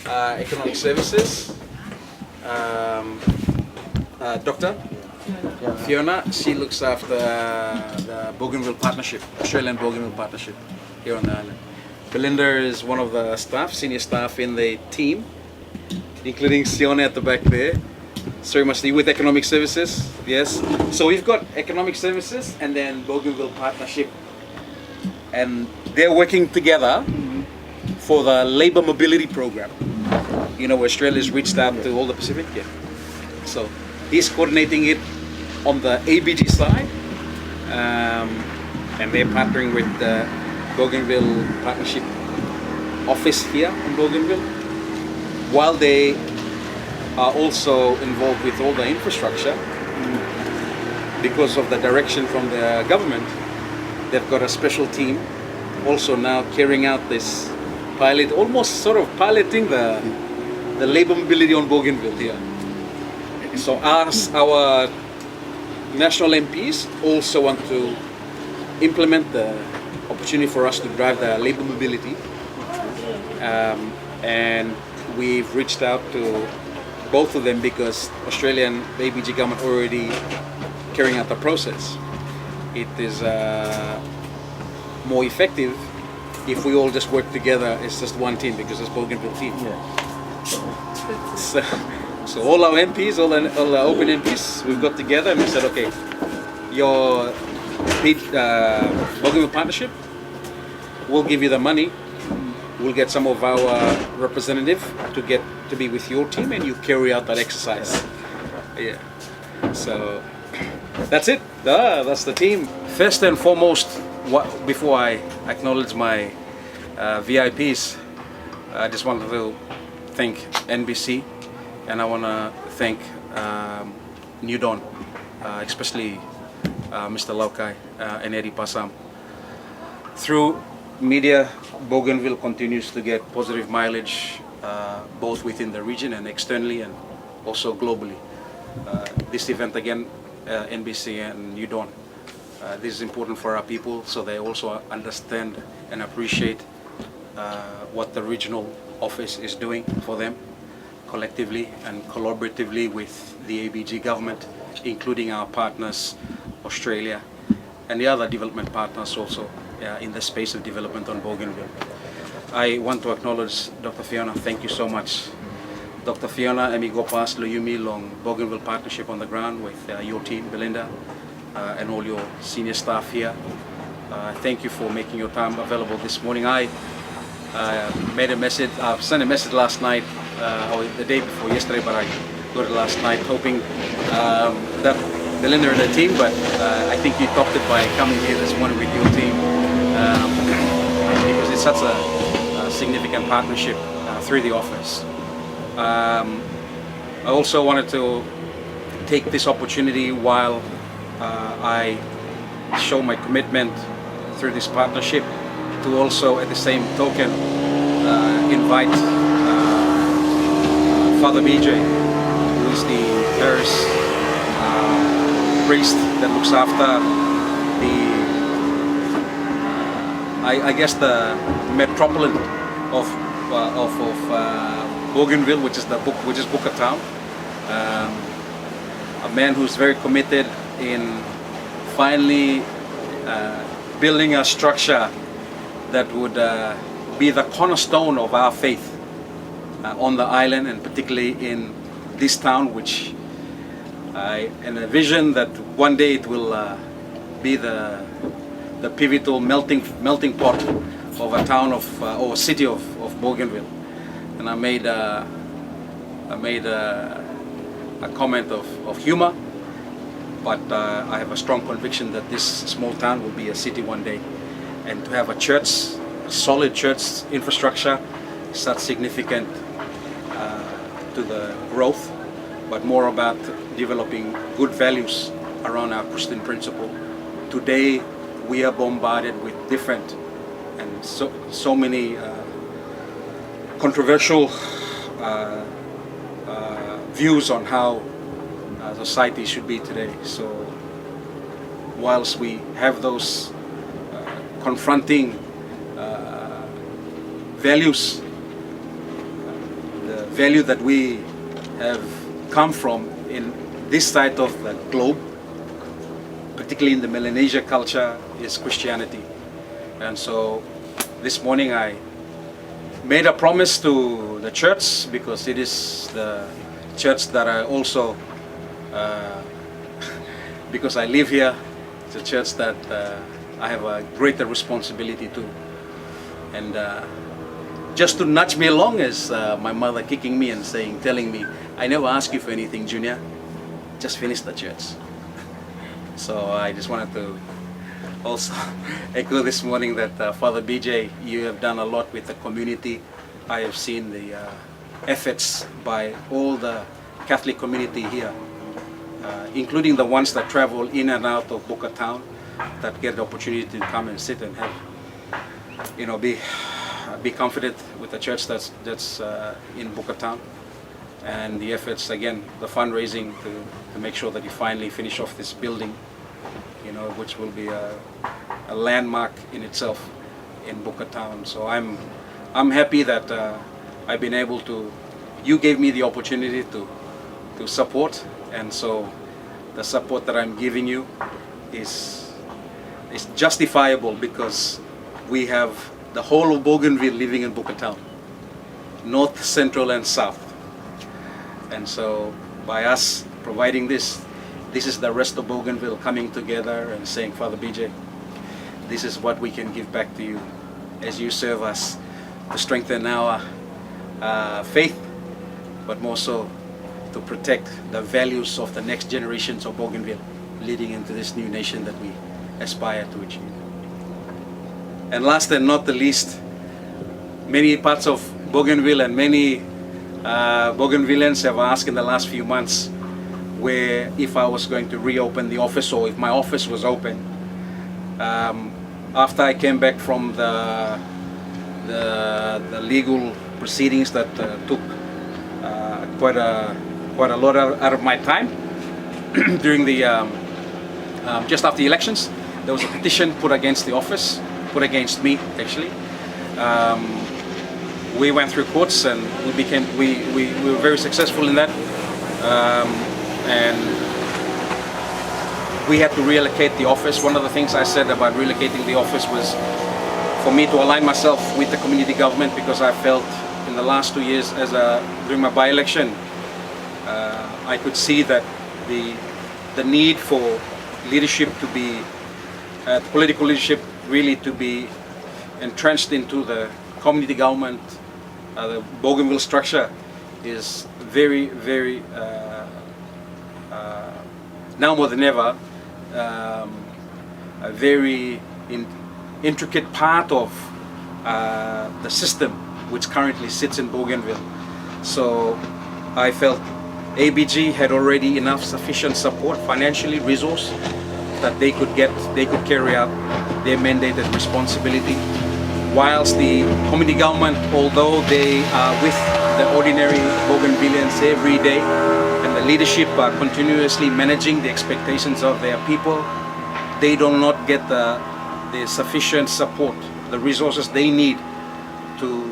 Economic Services, Doctor Fiona. She looks after the Bougainville Partnership, Australian Bougainville Partnership here on the island. Belinda is one of the staff, senior staff in the team, including Sione at the back there. Sorry, Masti, with Economic Services, yes. So we've got Economic Services and then Bougainville Partnership, and they're working together for the Labour Mobility Program. You know, Australia's reached out to all the Pacific, yeah. So he's coordinating it on the ABG side, and they're partnering with the Bougainville Partnership office here in Bougainville, while they are also involved with all the infrastructure. Because of the direction from the government, they've got a special team also now carrying out this pilot, almost sort of piloting the labour mobility on Bougainville here. So our national MPs also want to implement the opportunity for us to drive the labour mobility, and we've reached out to both of them because Australian, the ABG government already carrying out the process. It is more effective if we all just work together as just one team, because it's Bougainville team. So all our MPs, all our open MPs, we've got together and we said, okay, your Bougainville Partnership, we'll give you the money. We'll get some of our representative to be with your team, and you carry out that exercise. Yeah. So that's it. That's the team. First and foremost, before I acknowledge my VIPs, I just wanted to thank NBC, and I want to thank New Dawn, especially Mr. Laukai and Eddie Pasam. Through media, Bougainville continues to get positive mileage, both within the region and externally, and also globally. This event again, NBC and New Dawn, this is important for our people, so they also understand and appreciate what the regional office is doing for them, collectively and collaboratively with the ABG government, including our partners, Australia, and the other development partners also in the space of development on Bougainville. I want to acknowledge Dr. Fiona. Thank you so much. Dr. Fiona, emi go pas lo yumi long Bougainville Partnership on the ground with your team, Belinda, and all your senior staff here. Thank you for making your time available this morning. I made a message, sent a message last night, or the day before yesterday, but I got it last night, hoping that Belinda and the team, but I think you topped it by coming here this morning with your team, because it's such a significant partnership through the office. I also wanted to take this opportunity while I show my commitment through this partnership to also, at the same token, invite Father BJ, who is the parish priest that looks after I guess the metropolitan of Bougainville, which is Buka Town. A man who's very committed in finally building a structure that would be the cornerstone of our faith on the island, and particularly in this town, which and a vision that one day it will be the pivotal melting pot of a town of or a city of Bougainville. And I made a comment of humor, but I have a strong conviction that this small town will be a city one day, and to have a church, a solid church infrastructure, such significant to the growth, but more about developing good values around our Christian principle. Today we are bombarded with different and so many controversial views on how society should be today. So whilst we have those confronting values, the value that we have come from in this side of the globe, particularly in the Melanesia culture, is Christianity. And so this morning I made a promise to the church, because it is the church that I also, because I live here, it's a church that I have a greater responsibility to. And just to nudge me along is my mother kicking me and telling me, I never ask you for anything, Junior, just finish the church. So I just wanted to also echo this morning that Father BJ, you have done a lot with the community. I have seen the efforts by all the Catholic community here, including the ones that travel in and out of Boca Town, that get the opportunity to come and sit and have, you know, be confident with the church that's in Boca Town. And the efforts, again, the fundraising to make sure that you finally finish off this building, you know, which will be a landmark in itself in Boca Town. So I'm happy that I've been able to, you gave me the opportunity to support, and so the support that I'm giving you is justifiable, because we have the whole of Bougainville living in Boca Town, north, central and south. And so by us providing this is the rest of Bougainville coming together and saying, Father BJ, this is what we can give back to you as you serve us to strengthen our faith, but more so to protect the values of the next generations of Bougainville leading into this new nation that we aspire to achieve. And last and not the least, many parts of Bougainville and many Bougainvilleans have asked in the last few months where if I was going to reopen the office, or if my office was open. After I came back from the legal proceedings that took quite a lot out of my time during the just after the elections, there was a petition put against the office, put against me actually. We went through courts and we were very successful in that, and we had to reallocate the office. One of the things I said about relocating the office was for me to align myself with the community government, because I felt in the last 2 years during my by-election, I could see that the need for leadership to be, political leadership really to be entrenched into the community government, the Bougainville structure is very, very, now more than ever, a very intricate part of the system which currently sits in Bougainville. So I felt ABG had already enough sufficient support, financially, resource, that they could carry out their mandated responsibility, whilst the community government, although they are with the ordinary Bougainvilleans every day, and the leadership are continuously managing the expectations of their people, they do not get the sufficient support, the resources they need to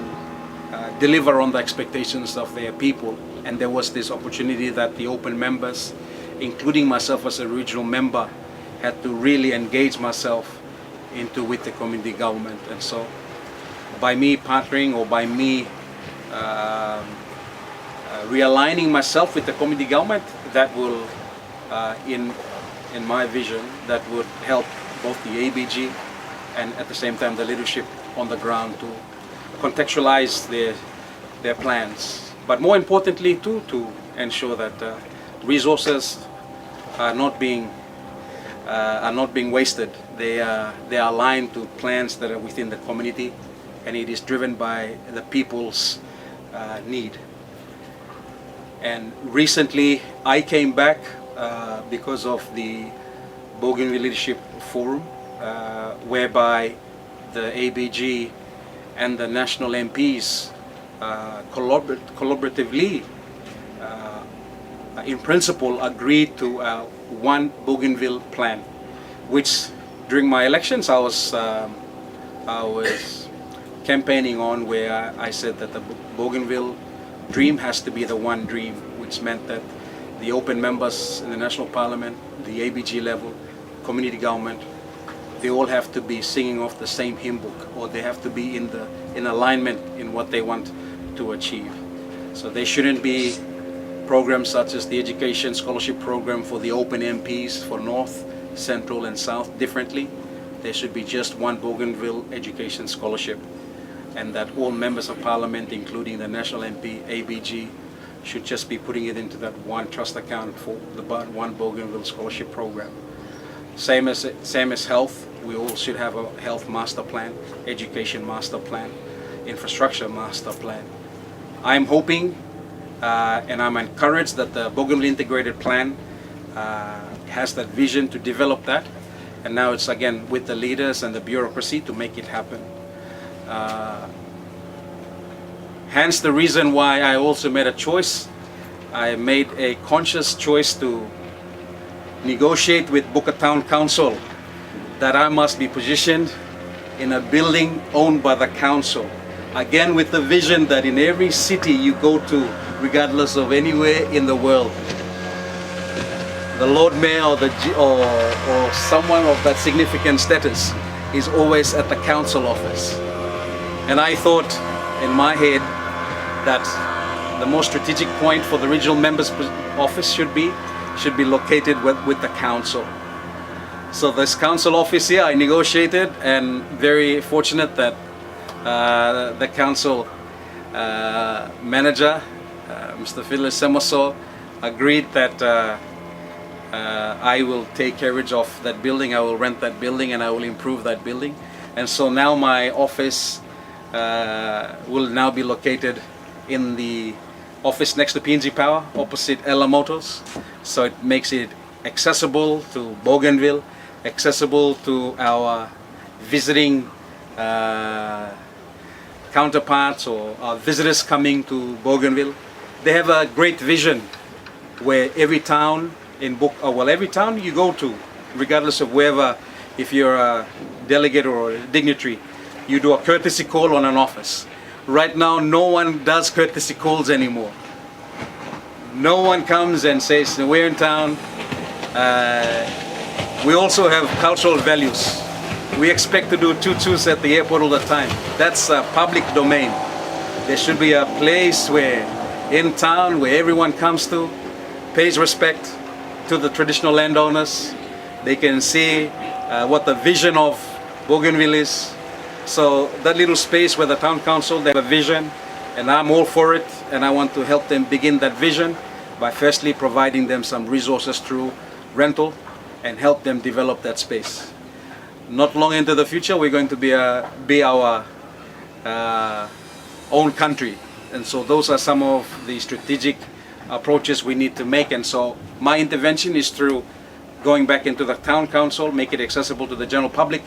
deliver on the expectations of their people. And there was this opportunity that the open members, including myself as a regional member, had to really engage myself into with the community government. And so by me partnering, or by me realigning myself with the community government, that will, in my vision, that would help both the ABG and at the same time the leadership on the ground to contextualize their plans. But more importantly too, to ensure that resources are not being wasted. They are aligned to plans that are within the community, and it is driven by the people's need. And recently I came back because of the Bougainville Leadership Forum, whereby the ABG and the national MPs collaboratively, in principle, agreed to one Bougainville plan, which during my elections I was campaigning on, where I said that the Bougainville dream has to be the one dream, which meant that the open members in the National Parliament, the ABG level, community government, they all have to be singing off the same hymn book, or they have to be in alignment in what they want to achieve. So there shouldn't be programs such as the Education Scholarship Program for the open MPs for North, Central and South differently. There should be just one Bougainville Education Scholarship, and that all members of Parliament, including the National MP, ABG, should just be putting it into that one trust account for the one Bougainville Scholarship Program. Same as health, we all should have a health master plan, education master plan, infrastructure master plan. I'm hoping and I'm encouraged that the Bougainville Integrated Plan has that vision to develop that, and now it's again with the leaders and the bureaucracy to make it happen. Hence the reason why I also made a choice. I made a conscious choice to negotiate with Buka Town Council that I must be positioned in a building owned by the council. Again, with the vision that in every city you go to, regardless of anywhere in the world, the Lord Mayor or someone of that significant status is always at the council office. And I thought in my head that the most strategic point for the regional members office should be located with the council. So this council office here I negotiated, and very fortunate that the council manager, Mr. Phyllis Semoso, agreed that I will take carriage of that building, I will rent that building, and I will improve that building. And so now my office will now be located in the office next to PNG Power, opposite Ella Motors. So it makes it accessible to Bougainville, accessible to our visiting counterparts or our visitors coming to Bougainville. They have a great vision where every town every town you go to, regardless of wherever, if you're a delegate or a dignitary, you do a courtesy call on an office. Right now, no one does courtesy calls anymore. No one comes and says, we're in town. We also have cultural values. We expect to do tutus at the airport all the time. That's a public domain. There should be a place in town where everyone comes to, pays respect to the traditional landowners. They can see what the vision of Bougainville is. So that little space where the town council, they have a vision, and I'm all for it, and I want to help them begin that vision by firstly providing them some resources through rental and help them develop that space. Not long into the future, we're going to be our own country, and so those are some of the strategic approaches we need to make. And so my intervention is through going back into the town council, make it accessible to the general public,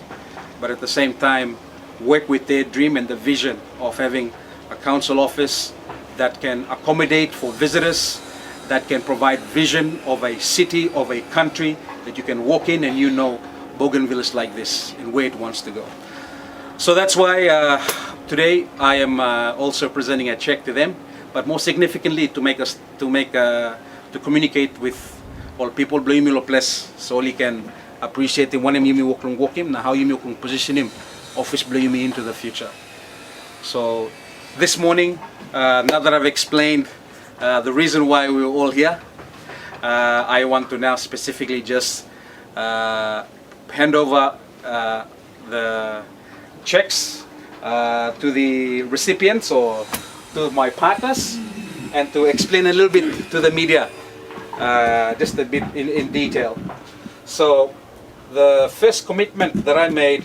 but at the same time work with their dream and the vision of having a council office that can accommodate for visitors, that can provide vision of a city, of a country, that you can walk in and you know Bougainville is like this and where it wants to go. So that's why today I am also presenting a check to them, but more significantly to communicate with all people blame me plus so he can appreciate him when you walk him now how you can position him office blame me into the future. So this morning, now that I've explained the reason why we're all here, I want to now specifically just hand over the checks to the recipients or to my partners, and to explain a little bit to the media, just a bit in detail. So the first commitment that I made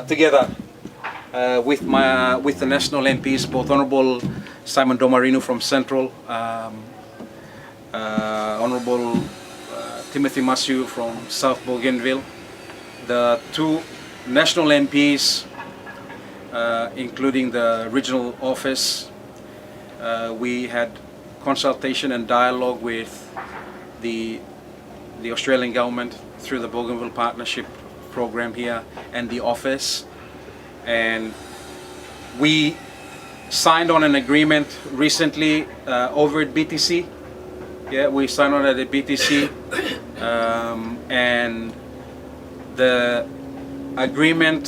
together with the national MPs, both Honourable Simon Domarino from Central, Honourable Timothy Masu from South Bougainville, the two national MPs, including the regional office. We had consultation and dialogue with the Australian government through the Bougainville Partnership Program here and the office, and we signed on an agreement recently over at BTC. Yeah, we signed on at the BTC, and the agreement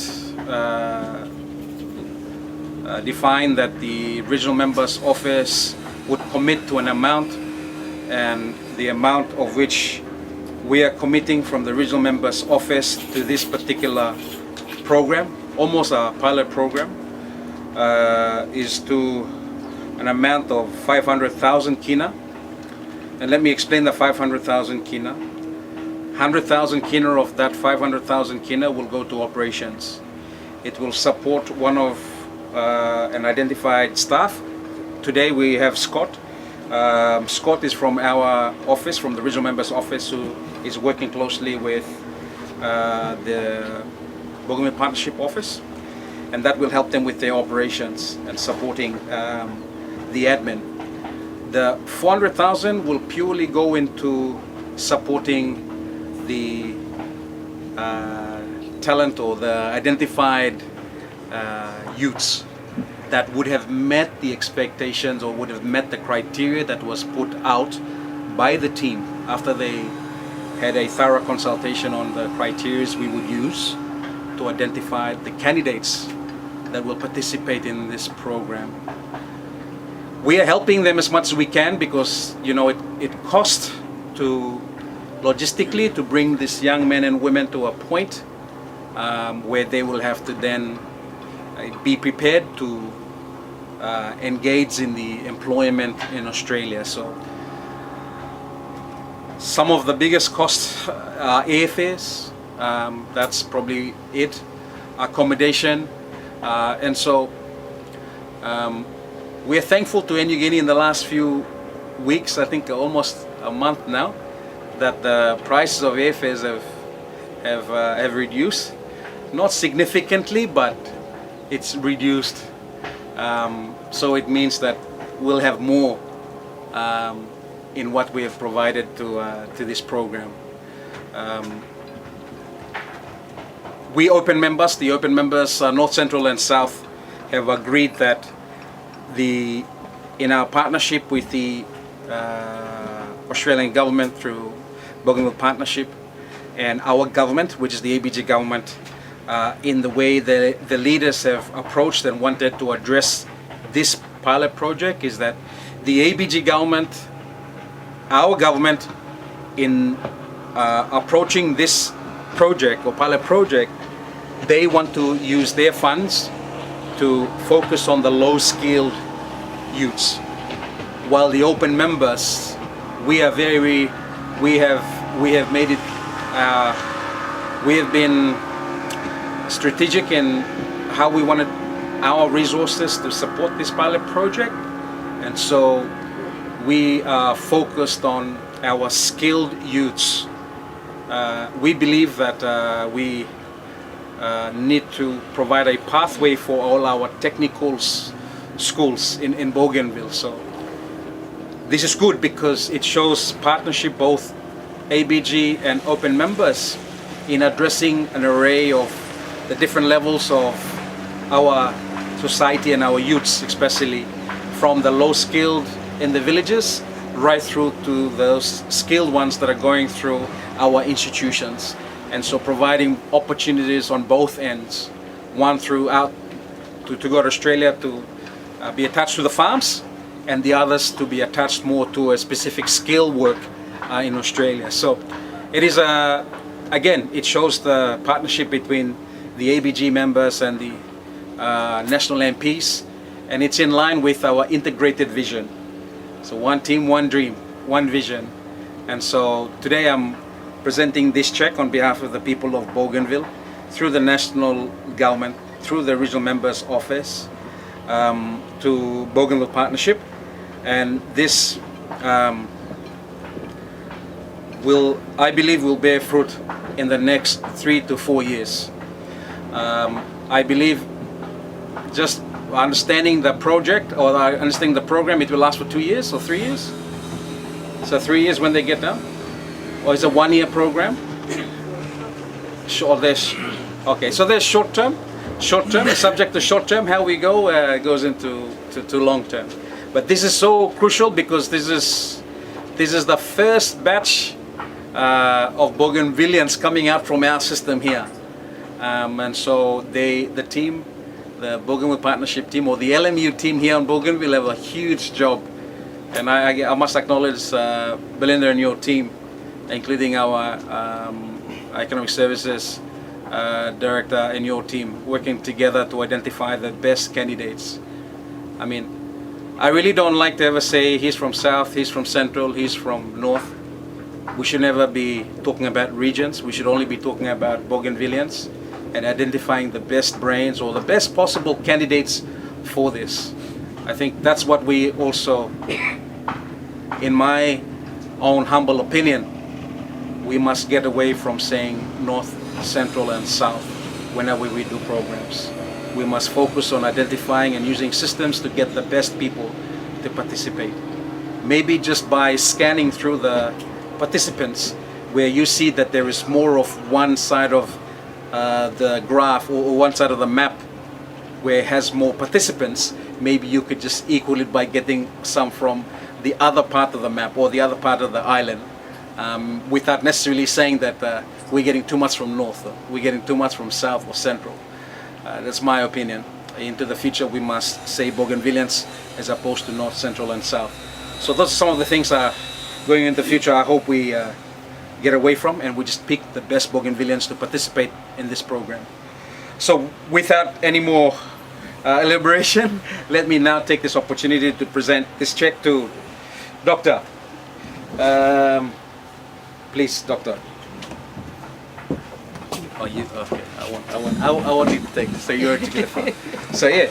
defined that the regional member's office would commit to an amount, and the amount of which we are committing from the regional member's office to this particular program, almost a pilot program, is to an amount of 500,000 kina. And let me explain the 500,000 kina. 100,000 kina of that 500,000 kina will go to operations. It will support one of an identified staff. Today we have Scott. Scott is from our office, from the regional member's office, who is working closely with the BOUGAINVILLE Partnership Office, and that will help them with their operations and supporting the admin. The 400,000 will purely go into supporting the talent or the identified youths that would have met the expectations or would have met the criteria that was put out by the team after they had a thorough consultation on the criteria we would use to identify the candidates that will participate in this program. We are helping them as much as we can because, you know, it costs to logistically to bring these young men and women to a point where they will have to then be prepared to engage in the employment in Australia. So some of the biggest costs are airfares, that's probably it, accommodation, and so we're thankful to New Guinea in the last few weeks, I think almost a month now, that the prices of airfares have reduced. Not significantly, but it's reduced. So it means that we'll have more in what we have provided to this program. We open members, the open members, North, Central and South, have agreed that in our partnership with the Australian government through BOUGAINVILLE Partnership and our government, which is the ABG government, in the way the leaders have approached and wanted to address this pilot project, is that the ABG government, our government, in approaching this project or pilot project, they want to use their funds to focus on the low-skilled youths, while the open members, we have made it, we have been strategic in how we wanted our resources to support this pilot project, and so we are focused on our skilled youths. We believe that we need to provide a pathway for all our technical schools in Bougainville. So this is good because it shows partnership, both ABG and open members, in addressing an array of the different levels of our society and our youths, especially from the low skilled in the villages right through to those skilled ones that are going through our institutions. And so providing opportunities on both ends, one throughout to go to Australia to be attached to the farms, and the others to be attached more to a specific skill work in Australia. So it is again, it shows the partnership between the ABG members and the national MPs, and it's in line with our integrated vision. So one team, one dream, one vision. And so today I'm presenting this check on behalf of the people of Bougainville through the national government, through the regional members office, to Bougainville Partnership, and this I believe will bear fruit in the next 3 to 4 years. I believe just understanding the project or understanding the program, it will last for 2 years or 3 years. So 3 years when they get down, or is it a 1 year program? Okay, so there's short term. Short term is subject to short term. How we go goes into to long term. But this is so crucial because this is the first batch of Bougainvillians coming out from our system here, and so the team, the Bougainville Partnership team, or the LMU team here in Bougainville, have a huge job, and I must acknowledge Belinda and your team, including our Economic Services Director and your team, working together to identify the best candidates. I mean, I really don't like to ever say he's from South, he's from Central, he's from North. We should never be talking about regions. We should only be talking about Bougainvillians and identifying the best brains or the best possible candidates for this. I think that's what we also, in my own humble opinion, we must get away from saying North, Central and South whenever we do programs. We must focus on identifying and using systems to get the best people to participate. Maybe just by scanning through the participants, where you see that there is more of one side of the graph or one side of the map where it has more participants, maybe you could just equal it by getting some from the other part of the map or the other part of the island, without necessarily saying that we're getting too much from North, we're getting too much from South or Central. That's my opinion. Into the future we must say Bougainvillians as opposed to North, Central and South. So those are some of the things going into the future I hope we get away from, and we just pick the best Bougainvillians to participate in this program. So without any more elaboration, let me now take this opportunity to present this check to Doctor. Please, Doctor. Oh, you okay? I want you to take this. So you're to get it. So yeah.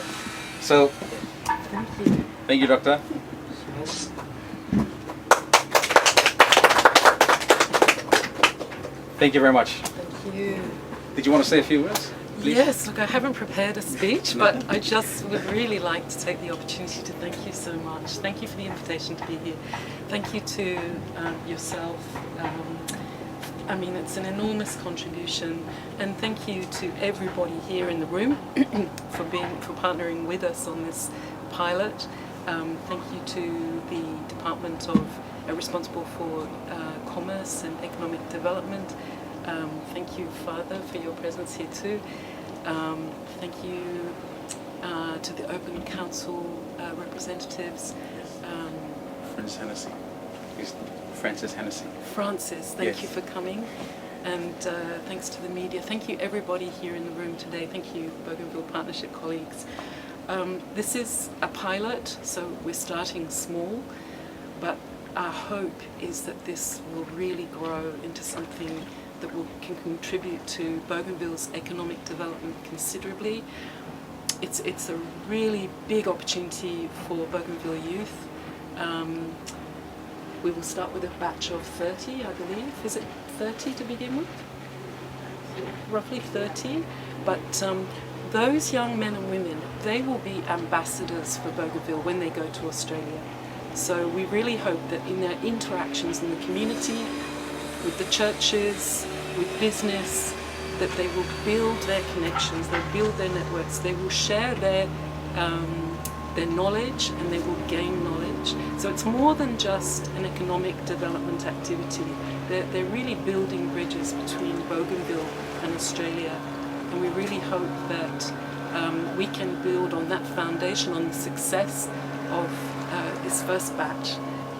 So thank you, Doctor. Thank you very much. Thank you. Did you want to say a few words? Please? Yes, look, I haven't prepared a speech, No. but I just would really like to take the opportunity to thank you so much. Thank you for the invitation to be here. Thank you to yourself. I mean, it's an enormous contribution, and thank you to everybody here in the room for partnering with us on this pilot. Thank you to the Department of responsible for Commerce and Economic Development. Thank you, Father, for your presence here too. Thank you to the Open Council representatives. Francis Hennessy. Francis, thank Yes. you for coming, and thanks to the media. Thank you everybody here in the room today. Thank you Bougainville Partnership colleagues. This is a pilot, so we're starting small, but our hope is that this will really grow into something that can contribute to Bougainville's economic development considerably. It's a really big opportunity for Bougainville youth. We will start with a batch of 30, I believe. Is it 30 to begin with? Roughly 30. But those young men and women, they will be ambassadors for Bougainville when they go to Australia. So we really hope that in their interactions in the community, with the churches, with business, that they will build their connections, they'll build their networks, they will share their knowledge, and they will gain knowledge. So it's more than just an economic development activity. They're really building bridges between Bougainville and Australia, and we really hope that we can build on that foundation, on the success of this first batch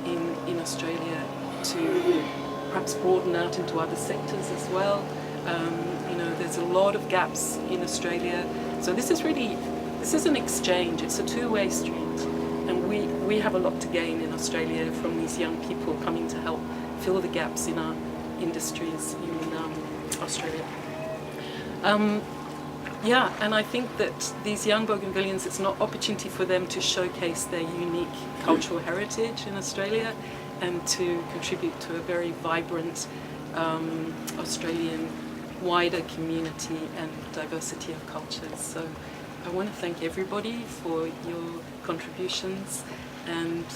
in Australia, to perhaps broaden out into other sectors as well. You know, there's a lot of gaps in Australia, so this is an exchange. It's a two-way street, and we have a lot to gain in Australia from these young people coming to help fill the gaps in our industries in Australia. Yeah, and I think that these young Bougainvillians, it's an opportunity for them to showcase their unique cultural heritage in Australia and to contribute to a very vibrant Australian wider community and diversity of cultures. So I want to thank everybody for your contributions, and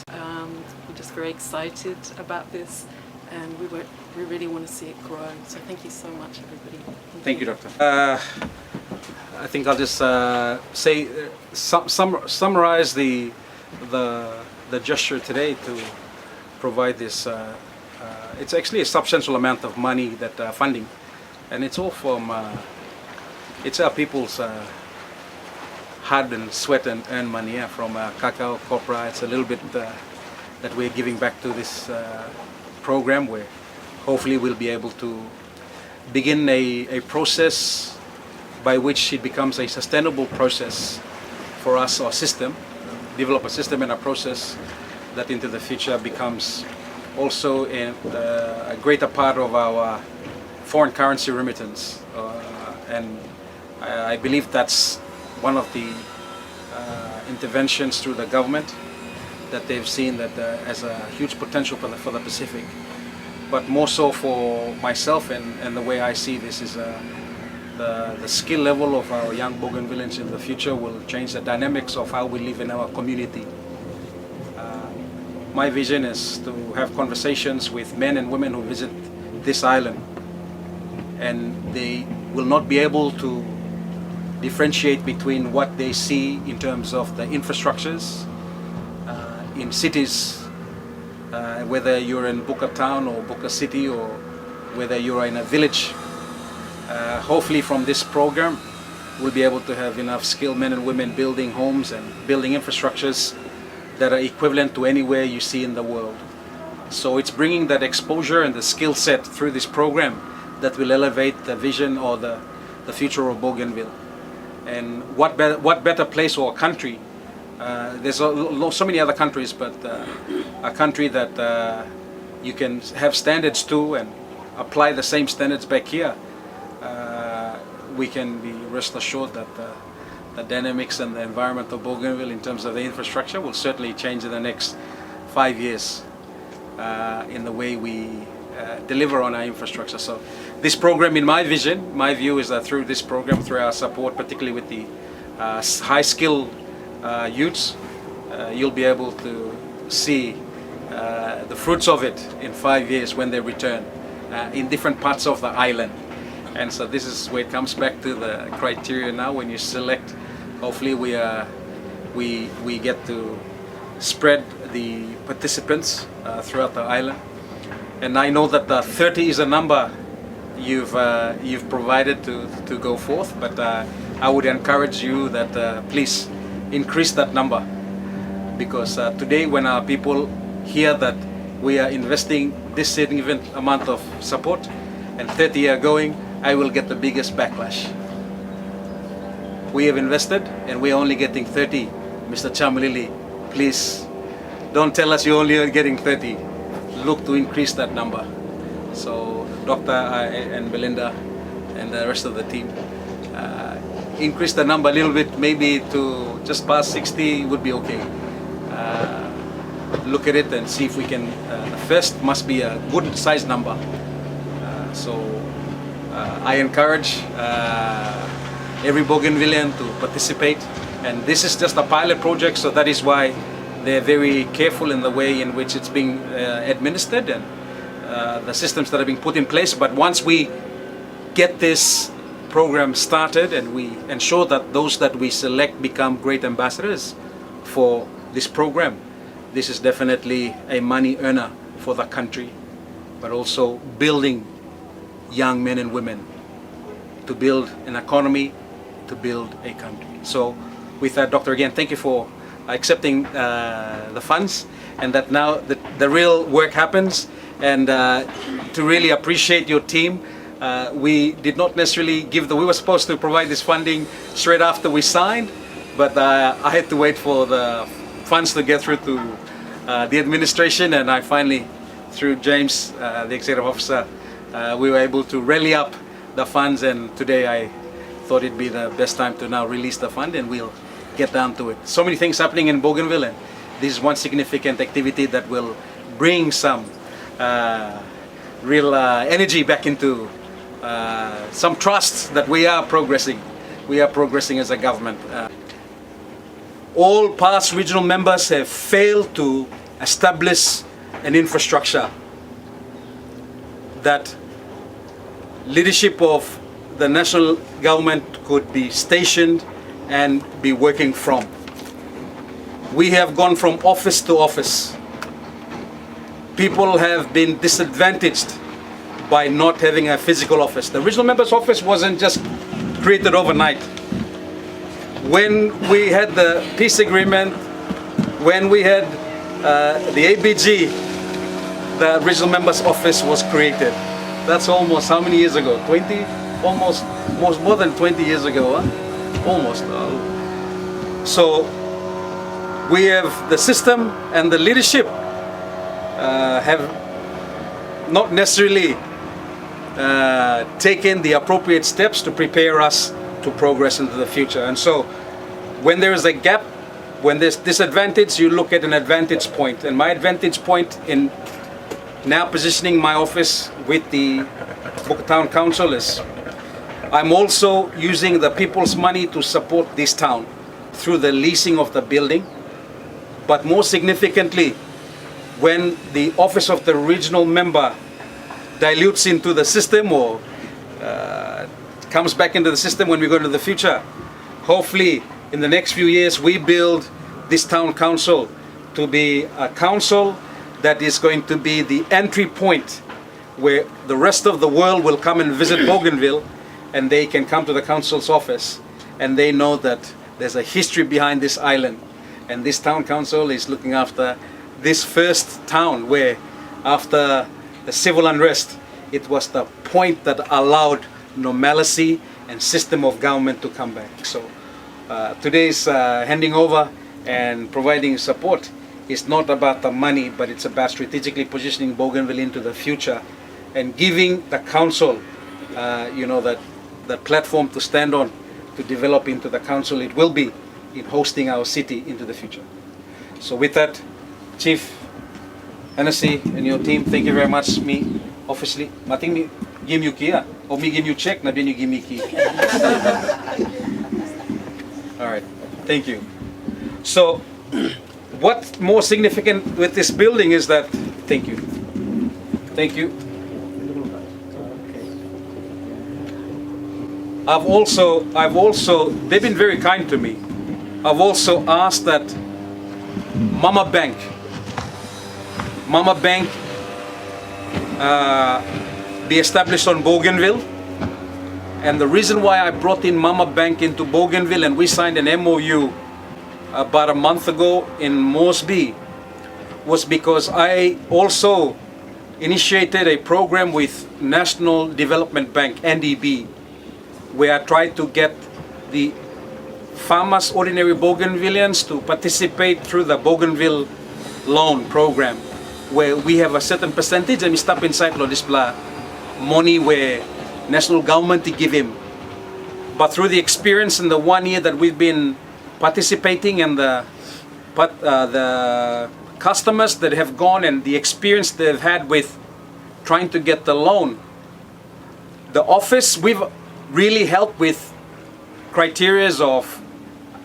we're just very excited about this, and we really want to see it grow. So thank you so much, everybody. Thank you, Doctor. I think I'll just summarize the gesture today to provide this. It's actually a substantial amount of money that funding, and it's all from it's our people's hard and sweat and earned money, from cacao, copra. It's a little bit that we're giving back to this program, where hopefully we'll be able to begin a process by which it becomes a sustainable process for us, our system, develop a system and a process that into the future becomes also a greater part of our foreign currency remittance. And I believe that's one of the interventions through the government that they've seen that as a huge potential for the Pacific. But more so for myself and the way I see this is the skill level of our young Bougainvilleans in the future will change the dynamics of how we live in our community. My vision is to have conversations with men and women who visit this island, and they will not be able to differentiate between what they see in terms of the infrastructures in cities, whether you're in Buka town or Buka city, or whether you're in a village. Hopefully from this program we'll be able to have enough skilled men and women building homes and building infrastructures that are equivalent to anywhere you see in the world. So it's bringing that exposure and the skill set through this program that will elevate the vision or the future of Bougainville. And what better place or country, there's so many other countries, but a country that you can have standards to and apply the same standards back here. We can be rest assured that the dynamics and the environment of Bougainville in terms of the infrastructure will certainly change in the next 5 years in the way we deliver on our infrastructure. So this program, in my vision, my view is that through this program, through our support, particularly with the high-skilled youths, you'll be able to see the fruits of it in 5 years when they return in different parts of the island. And so this is where it comes back to the criteria now. When you select, hopefully we get to spread the participants throughout the island. And I know that 30 is a number you've provided to go forth, but I would encourage you that please increase that number, because today when our people hear that we are investing this significant amount of support and 30 are going, I will get the biggest backlash. We have invested and we are only getting 30. Mr. Chamalili, please don't tell us you're only getting 30. Look to increase that number. So Dr. and Belinda and the rest of the team, increase the number a little bit, maybe to just past 60 would be okay. Look at it and see if we can, the first must be a good size number. I encourage every Bougainvillean to participate, and this is just a pilot project, so that is why they're very careful in the way in which it's being administered and the systems that are being put in place. But once we get this program started and we ensure that those that we select become great ambassadors for this program, this is definitely a money earner for the country, but also building young men and women to build an economy, to build a country. So with that, Doctor, again, thank you for accepting the funds, and that now the real work happens. And to really appreciate your team, we did not necessarily we were supposed to provide this funding straight after we signed, but I had to wait for the funds to get through to the administration, and I finally, through James, the executive officer, we were able to rally up the funds, and today I thought it'd be the best time to now release the fund, and we'll get down to it. So many things happening in Bougainville, and this is one significant activity that will bring some real energy back into some trust that we are progressing. We are progressing as a government. All past regional members have failed to establish an infrastructure that leadership of the national government could be stationed and be working from. We have gone from office to office. People have been disadvantaged by not having a physical office. The regional member's office wasn't just created overnight. When we had the peace agreement, when we had the ABG, the regional member's office was created. That's almost how many years ago? 20? Almost more than 20 years ago, huh? Almost. So we have the system and the leadership have not necessarily taken the appropriate steps to prepare us to progress into the future. And so when there is a gap, when there's disadvantage, you look at an advantage point. And my advantage point in now positioning my office with the Boca Town Council is I'm also using the people's money to support this town through the leasing of the building. But more significantly, when the office of the regional member dilutes into the system or comes back into the system when we go into the future, hopefully in the next few years we build this town council to be a council that is going to be the entry point where the rest of the world will come and visit Bougainville, and they can come to the council's office and they know that there's a history behind this island, and this town council is looking after this first town where after the civil unrest it was the point that allowed normalcy and system of government to come back. So today's handing over and providing support is not about the money, but it's about strategically positioning Bougainville into the future and giving the council that platform to stand on to develop into the council it will be in hosting our city into the future. So with that, Chief Hennessy and your team, thank you very much. Me, obviously, mating me give you key, or me give you check, na you give me key. All right, thank you. So, what's more significant with this building is that, thank you. I've also, they've been very kind to me. I've also asked that Mama Bank be established on Bougainville. And the reason why I brought in Mama Bank into Bougainville and we signed an MOU about a month ago in Moresby was because I also initiated a program with National Development Bank, NDB, where I tried to get the farmers, ordinary Bougainvilleans, to participate through the Bougainville loan program, where we have a certain percentage and we stop inside Lodisbla money where national government to give him. But through the experience in the 1 year that we've been participating and the customers that have gone and the experience they've had with trying to get the loan, the office, we've really helped with criterias of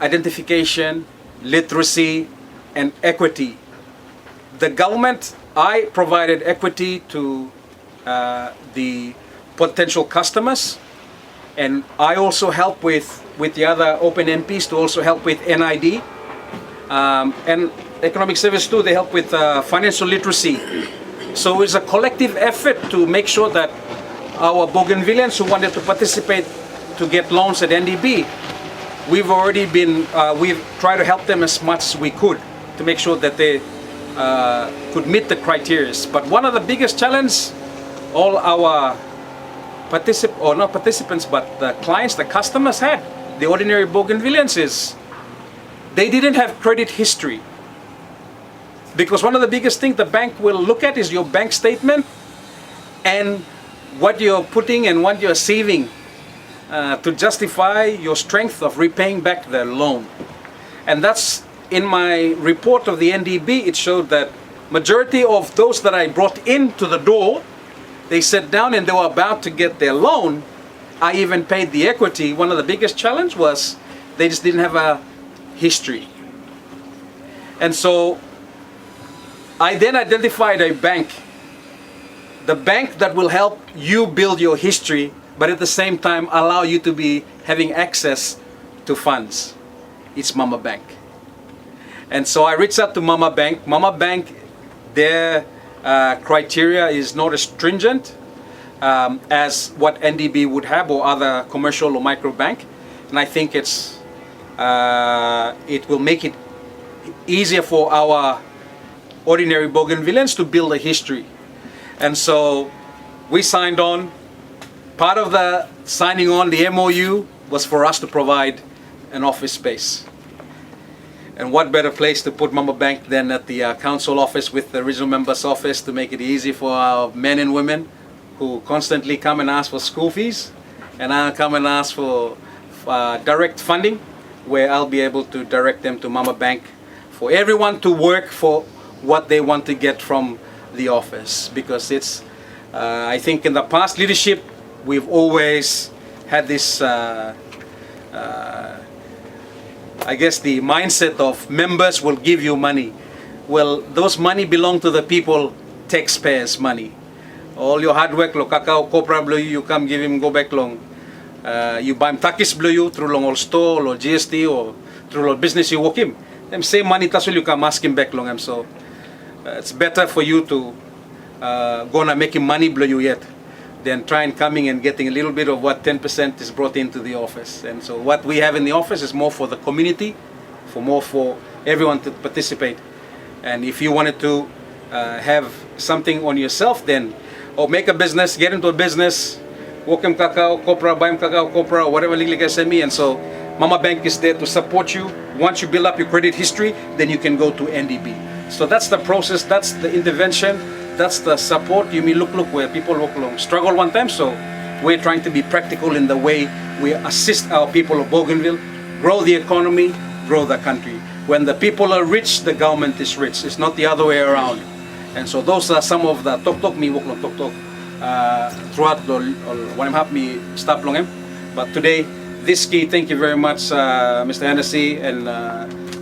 identification, literacy, and equity. The government, I provided equity to the potential customers, and I also help with the other open MPs to also help with NID, and economic service too. They help with financial literacy. So it's a collective effort to make sure that our Bougainvilleans who wanted to participate to get loans at NDB, we've already been, we've tried to help them as much as we could to make sure that they could meet the criteria. But one of the biggest challenges all our not participants, but the clients, the customers had, the ordinary Bougainvilleans, is they didn't have credit history. Because one of the biggest things the bank will look at is your bank statement and what you're putting and what you're saving to justify your strength of repaying back the loan. And that's in my report of the NDB. It showed that majority of those that I brought into the door, they sat down and they were about to get their loan. I even paid the equity. One of the biggest challenge was they just didn't have a history. And so I then identified a bank, the bank that will help you build your history but at the same time allow you to be having access to funds. It's Mama Bank. And so I reached out to Mama Bank. Mama Bank, their criteria is not as stringent as what NDB would have or other commercial or micro bank. And I think it will make it easier for our ordinary Bougainvilleans to build a history. And so we signed on. Part of the signing on the MOU was for us to provide an office space. And what better place to put Mama Bank than at the council office with the regional members office to make it easy for our men and women who constantly come and ask for school fees, and I'll come and ask for direct funding, where I'll be able to direct them to Mama Bank for everyone to work for what they want to get from the office. Because it's, I think in the past leadership, we've always had this I guess the mindset of members will give you money. Well, those money belong to the people, taxpayers' money. All your hard work, lo kakao, copra blue, you come give him, go back long. You buy him takis blue, you through long old store or GST or through long business you walk him. Them same money tasul you come ask him back long. So it's better for you to gonna make him money blue you yet than trying coming and getting a little bit of what 10% is brought into the office. And so what we have in the office is more for the community, for everyone to participate. And if you wanted to have something on yourself, then or make a business, get into a business, walk him cacao, copra, buy him cacao, copra, or whatever legally can send me. And so Mama Bank is there to support you. Once you build up your credit history, then you can go to NDB. So that's the process, that's the intervention. That's the support. You mean look where people walk along struggle one time. So we're trying to be practical in the way we assist our people of Bougainville, grow the economy, grow the country. When the people are rich, the government is rich. It's not the other way around. And so those are some of the talk me walk long talk throughout the when I'm happy stop long. But today, this key. Thank you very much, Mr. Hennessy and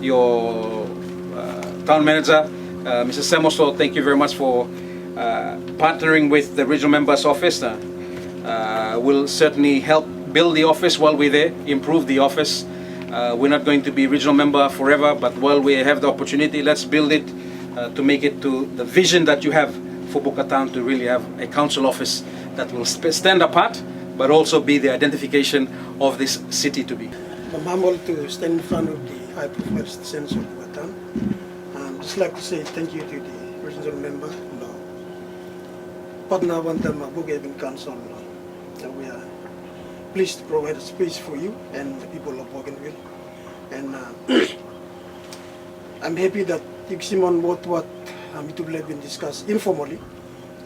your town manager. Mr. Semoso, thank you very much for partnering with the regional members office. We'll certainly help build the office while we're there, improve the office. We're not going to be regional member forever, but while we have the opportunity, let's build it to make it to the vision that you have for Bukatan, to really have a council office that will stand apart, but also be the identification of this city to be. I'm humbled to stand in front of the high-profile citizens of Bukatan. Just like to say thank you to the regional member, partner one time Bougainville Council. We are pleased to provide a space for you and the people of Bougainville. And I'm happy that Simon what itu boleh been discussed informally.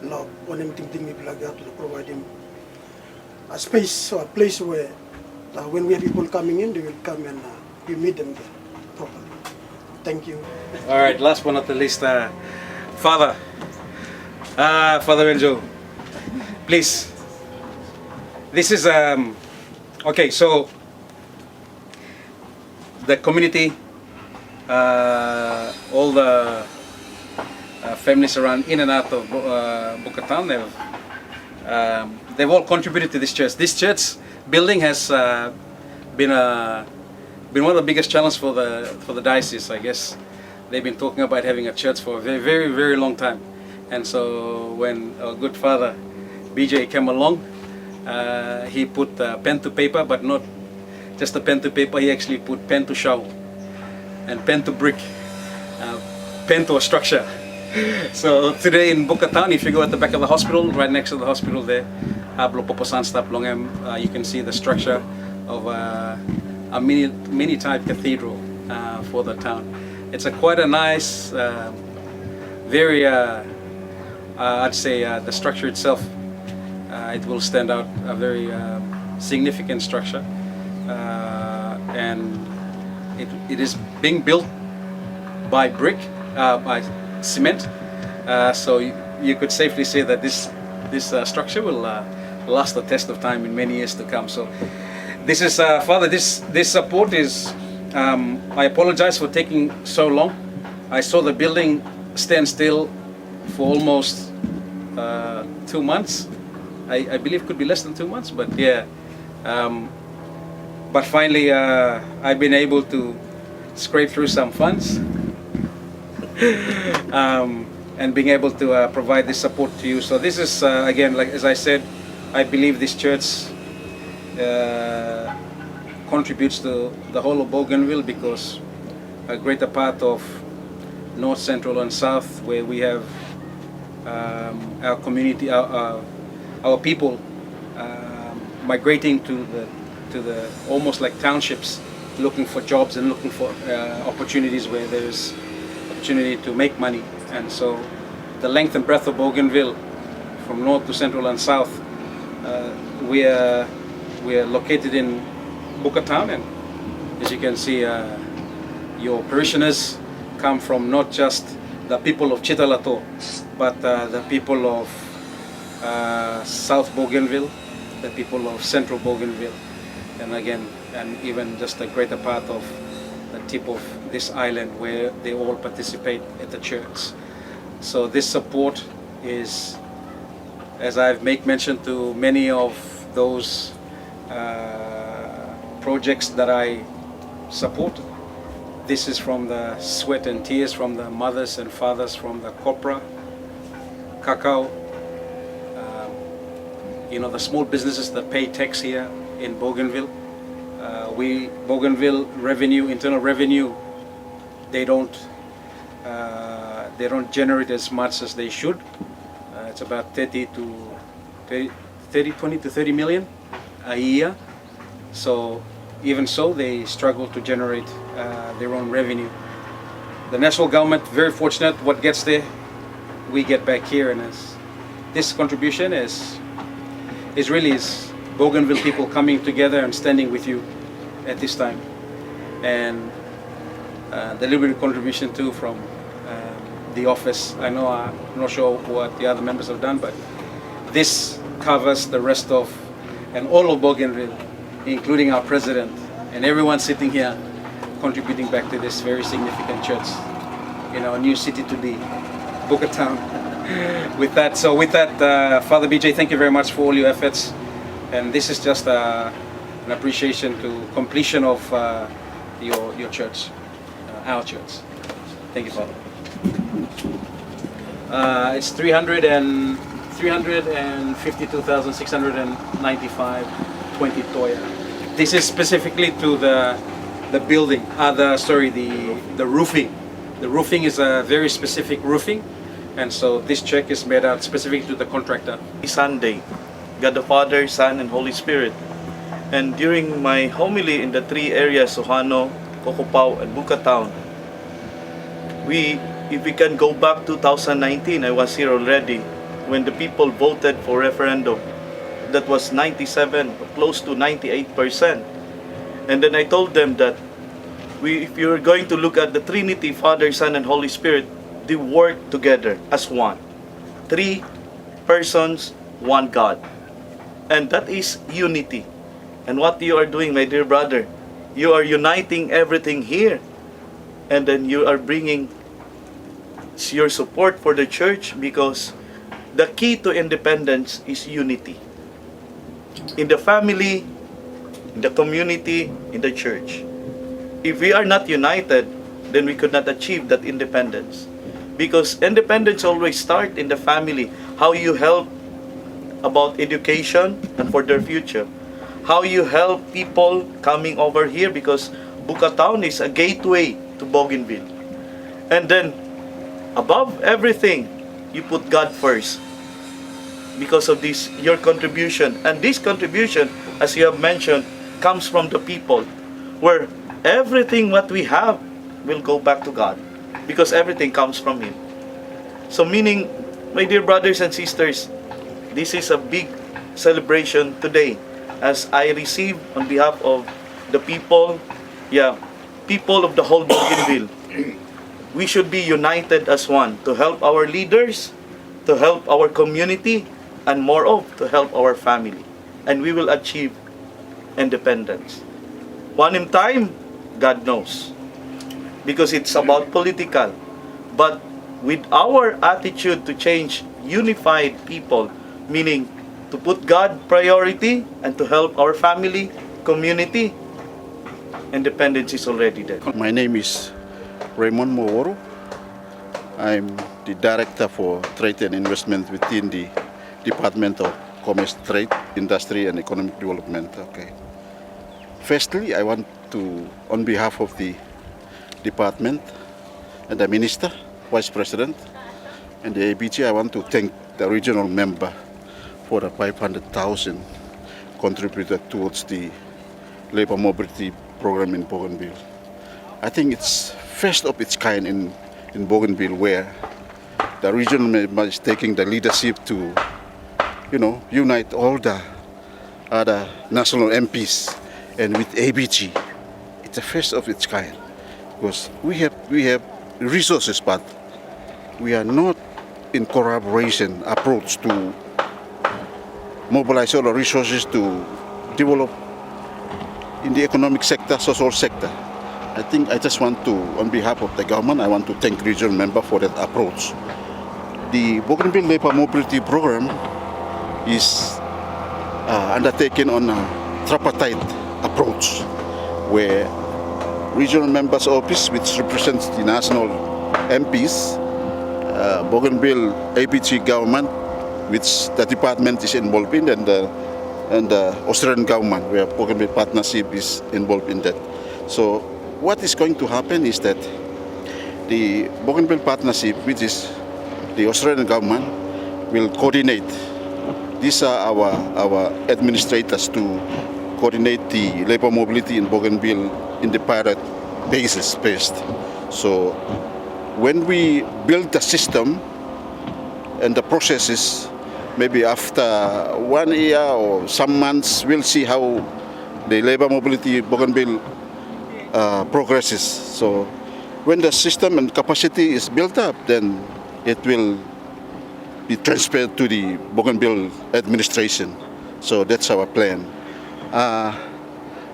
One thing we to provide him a space or a place where when we have people coming in, they will come and we meet them there properly. Thank you. All right, last but not the least, Father Benjo, please. This is okay. So the community, all the families around in and out of Bukatan, they've all contributed to this church. This church building has been one of the biggest challenges for the diocese, I guess. They've been talking about having a church for a very, very, very long time. And so when our good father BJ came along, he put pen to paper, but not just a pen to paper. He actually put pen to shovel and pen to brick, pen to a structure. So today in Bukatan, if you go at the back of the hospital, right next to the hospital there, you can see the structure of a mini type cathedral for the town. It's quite a nice, very I'd say the structure itself, it will stand out, a very significant structure, and it is being built by brick, by cement, so you could safely say that this structure will last the test of time in many years to come. So this is Father, this support is, I apologize for taking so long. I saw the building stand still for almost 2 months, I believe could be less than 2 months, but yeah. But finally, I've been able to scrape through some funds, and being able to provide this support to you. So this is again, like as I said, I believe this church contributes to the whole of Bougainville, because a greater part of North, Central, and South, where we have our community, our people migrating to the almost like townships, looking for jobs and looking for opportunities where there's opportunity to make money. And so the length and breadth of Bougainville, from North to Central and South, we are located in Buka Town, and as you can see, your parishioners come from not just the people of Chitalato, but the people of South Bougainville, the people of Central Bougainville, and again, and even just a greater part of the tip of this island, where they all participate at the church. So this support is, as I've made mention to many of those projects that I support, this is from the sweat and tears from the mothers and fathers, from the copra, cacao, the small businesses that pay tax here in Bougainville. Bougainville revenue, internal revenue, they don't generate as much as they should. It's about 20 to 30 million a year. So even so, they struggle to generate their own revenue. The national government, very fortunate, what gets there, we get back here, and this contribution is really Bougainville people coming together and standing with you at this time, and the little bit of contribution too from the office. I know I'm not sure what the other members have done, but this covers the rest of and all of Bougainville, including our president and everyone sitting here, contributing back to this very significant church in our new city to be, Buka Town. With that, Father BJ, thank you very much for all your efforts, and this is just an appreciation to completion of your church, our church. Thank you, Father. It's 352,695 20 toya. This is specifically to the building. The roofing. The roofing is a very specific roofing, and so this check is made out specific to the contractor. Sunday, God the Father, Son, and Holy Spirit. And during my homily in the three areas, Sohano, Kokopao, and Buka Town, if we can go back 2019, I was here already, when the people voted for referendum. That was 97, close to 98%. And then I told them that if you're going to look at the Trinity, Father, Son, and Holy Spirit, they work together as one. 3 persons, 1 God. And that is unity. And what you are doing, my dear brother, you are uniting everything here. And then you are bringing your support for the church, because the key to independence is unity. In the family, in the community, in the church. If we are not united, then we could not achieve that independence. Because independence always starts in the family. How you help about education and for their future. How you help people coming over here, because Buka Town is a gateway to Bougainville. And then, above everything, you put God first. Because of this, your contribution. And this contribution, as you have mentioned, comes from the people. Where everything what we have will go back to God. Because everything comes from Him. So meaning, my dear brothers and sisters, this is a big celebration today. As I receive on behalf of the people, people of the whole Bougainville. We should be united as one to help our leaders, to help our community, and more of to help our family. And we will achieve independence. One in time, God knows. Because it's about political. But with our attitude to change unified people, meaning to put God priority and to help our family, community. Independence is already there. My name is Raymond Moworo. I'm the Director for Trade and Investment within the Department of Commerce, Trade, Industry and Economic Development. Okay. Firstly, I want to, on behalf of the Department and the Minister, Vice President, and the ABG, I want to thank the regional member for the 500,000 contributed towards the labor mobility program in Bougainville. I think it's first of its kind in Bougainville, where the regional member is taking the leadership to, unite all the other national MPs, and with ABG, it's the first of its kind, because we have resources, but we are not in collaboration approach to mobilize all the resources to develop in the economic sector, social sector. I think I just want to, on behalf of the government, I want to thank regional member for that approach. The Bougainville Labor Mobility Program is undertaken on a tripartite approach, where regional members' office, which represents the national MPs, Bougainville APG government, which the department is involved in, and the Australian government, where Bougainville Partnership is involved in that. So what is going to happen is that the Bougainville Partnership, which is the Australian government, will coordinate. These are our administrators to coordinate the labor mobility in Bougainville in the pilot basis first. So when we build the system and the processes, maybe after 1 year or some months, we'll see how the labor mobility Bougainville progresses. So when the system and capacity is built up, then it will be transferred to the Bougainville administration. So that's our plan.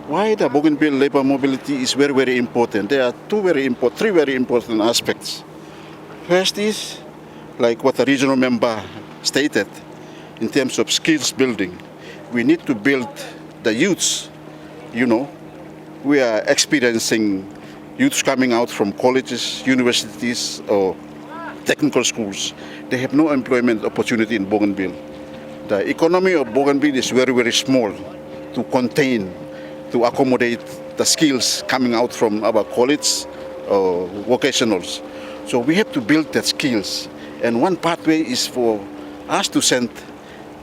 Why the Bougainville labor mobility is very, very important? There are three very important aspects. First is, like what the regional member stated, in terms of skills building. We need to build the youths. We are experiencing youths coming out from colleges, universities, or technical schools. They have no employment opportunity in Bougainville. The economy of Bougainville is very, very small to contain, to accommodate the skills coming out from our college or vocationals. So we have to build that skills. And one pathway is for us to send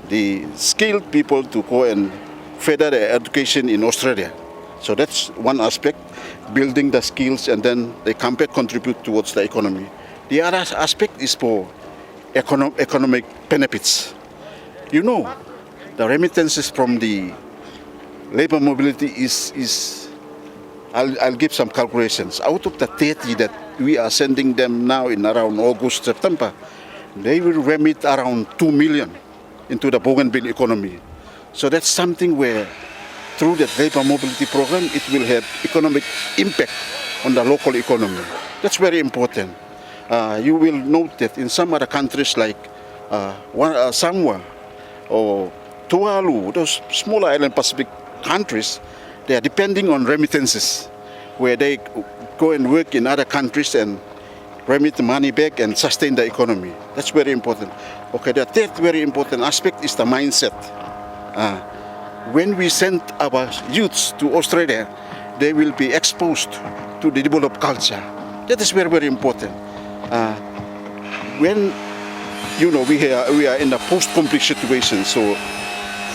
the skilled people to go and further their education in Australia. So that's one aspect, building the skills, and then they come back, contribute towards the economy. The other aspect is for economic benefits. The remittances from the labor mobility is I'll give some calculations. Out of the 30 that we are sending them now in around August, September, they will remit around 2 million into the Bougainville economy. So that's something where, through the labor mobility program, it will have economic impact on the local economy. That's very important. You will note that in some other countries like Samoa or Tuvalu, those small island Pacific countries, they are depending on remittances, where they go and work in other countries and remit the money back and sustain the economy. That's very important. Okay, the third very important aspect is the mindset. When we send our youths to Australia, they will be exposed to the developed culture. That is very, very important. When we are in a post-conflict situation, so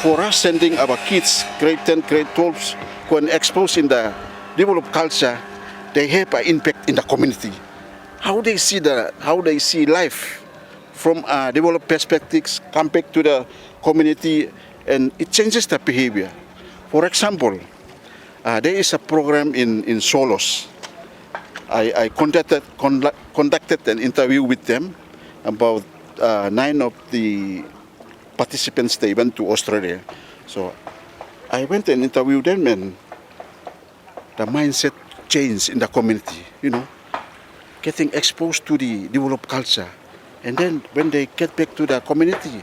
for us sending our kids, grade 10, grade 12, go and expose in the developed culture, they have an impact in the community. How they see life from developed perspectives, come back to the community, and it changes the behavior. For example, there is a program in Solos. I conducted an interview with them. About 9 of the participants, they went to Australia. So I went and interviewed them, and the mindset changed in the community, getting exposed to the developed culture. And then when they get back to the community,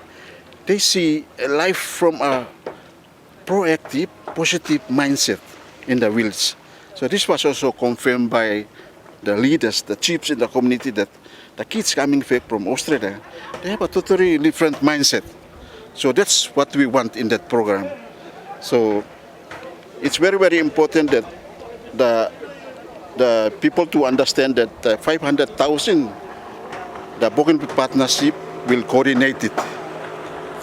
they see life from a proactive, positive mindset in the village. So this was also confirmed by the leaders, the chiefs in the community, that the kids coming back from Australia, they have a totally different mindset. So that's what we want in that program. So it's very, very important that the people to understand that 500,000, the Bougainville partnership will coordinate it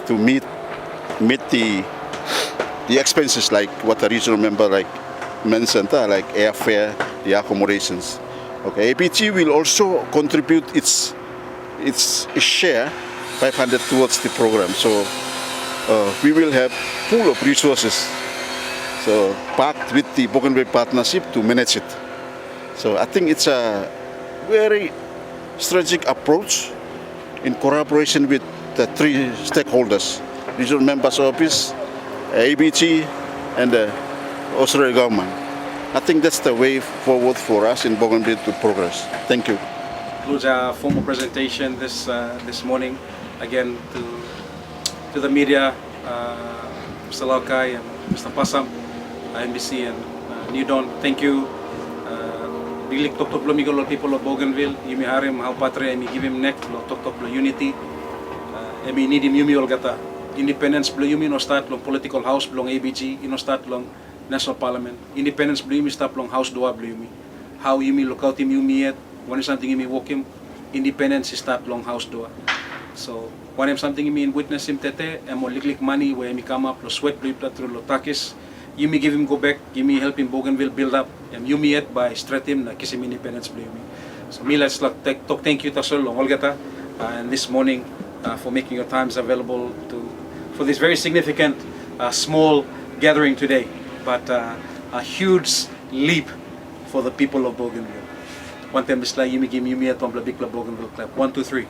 to meet the expenses, like what the regional member mentioned, like airfare, the accommodations. Okay, ABG will also contribute its share, 500 towards the program. So we will have full of resources, so packed with the Bougainville partnership to manage it. So I think it's a very strategic approach in collaboration with the three stakeholders: regional members office, ABG, and the Australian government. I think that's the way forward for us in Bougainville to progress. Thank you. Concludes our formal presentation this morning. Again, to the media, Mr. Laukai and Mr. Pasam, NBC and New Dawn. Thank you. Really top lo people of Bougainville. Yumi harim how patre emi give him neck lo top lo unity. Emi need him yumi olgata. Independence blo yumi no start long political house belong ABG. No start long National Parliament. Independence blo yumi start long House Doa blo yumi. How yumi local team yumi yet. When something yumi walk him. Independence start long House Doa. So when something yumi in witness him tete. Emo liklik money where yumi come up lo sweat blip through lo takis. Yumi give him go back, Yumi help him Bougainville build up, and Yumi yet by stratim na kisim independence blo Yumi. So me let's talk thank you to Solo Olgata and this morning for making your times available for this very significant small gathering today, but a huge leap for the people of Bougainville. One time Yumi give Yumi yet on Bougainville clap. 1, 2, 3.